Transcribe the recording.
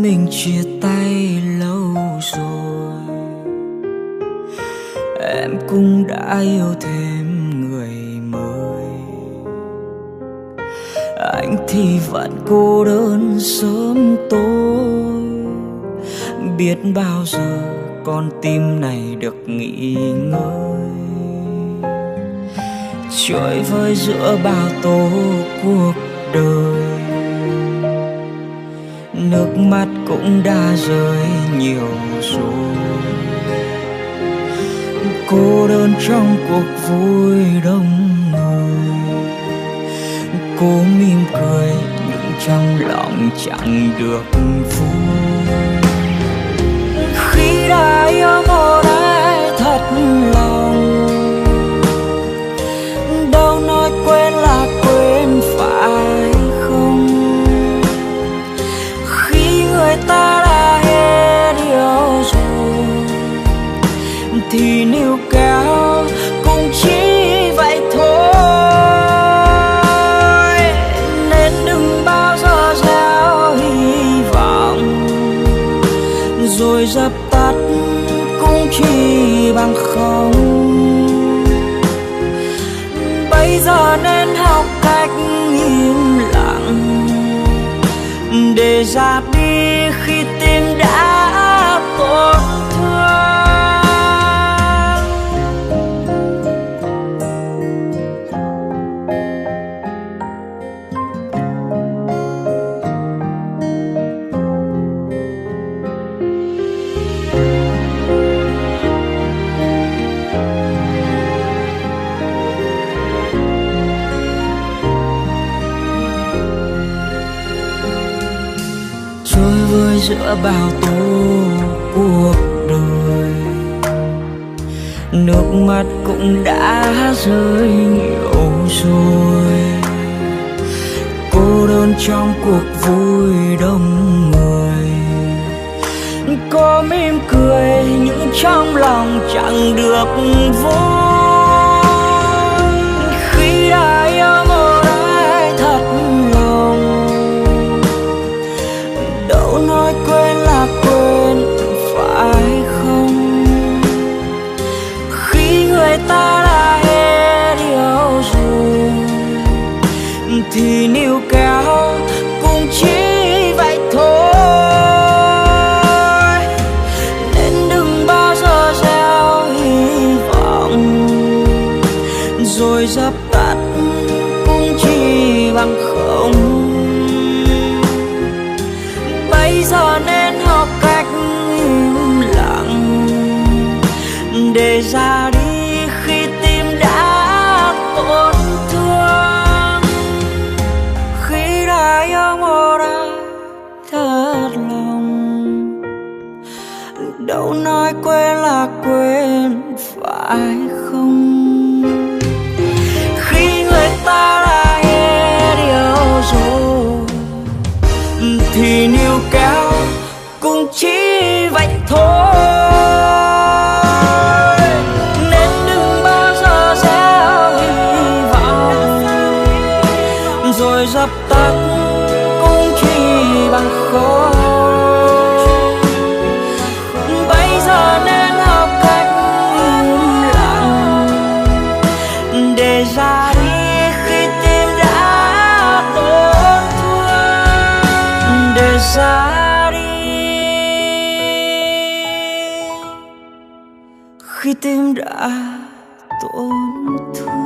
mình chia tay lâu rồi, em cũng đã yêu thêm người mới. Anh thì vẫn cô đơn sớm tối, biết bao giờ con tim này được nghỉ ngơi. Trôi vơi giữa bao tố cuộc đời, nước mắt cũng đã rơi nhiều rồi. Cô đơn trong cuộc vui đông người, cố mỉm cười nhưng trong lòng chẳng được vui. Khi đã yêu một ai thật lòng, đâu nói quên là quên phải không? Khi người ta đã hết yêu rồi thì níu kéo cũng chỉ vậy thôi. Nên đừng bao giờ gieo hy vọng rồi dập tắt cũng chỉ bằng không. Bây giờ nên học cách im lặng để ra đi khi tim đã tổn thương. Trôi vơi giữa bao tố cuộc đời, nước mắt cũng đã rơi nhiều rồi. Cô đơn trong cuộc vui đông người, có mỉm cười nhưng trong lòng chẳng được vui. Khi đã yêu một ai thật lòng, đâu nói quên là quên phải không? Khi người ta đã hết yêu rồi thì níu kéo cũng chỉ vậy thôi. Nên đừng bao giờ gieo hy vọng rồi dập tắt cũng chỉ bằng không. Bây giờ nên học cách im lặng để ra đi khi tim đã tổn thương. Khi đã yêu một ai thật lòng, đâu nói quên là quên phải không? Khi người ta đã hết yêu rồi thì níu kéo cũng chỉ vậy thôi. Nên đừng bao giờ gieo hy vọng rồi dập tắt cũng chỉ bằng không. Bây giờ nên học cách im lặng để ra đi khi tim đã tổn thương. Để ra đi khi tim đã tổn thương.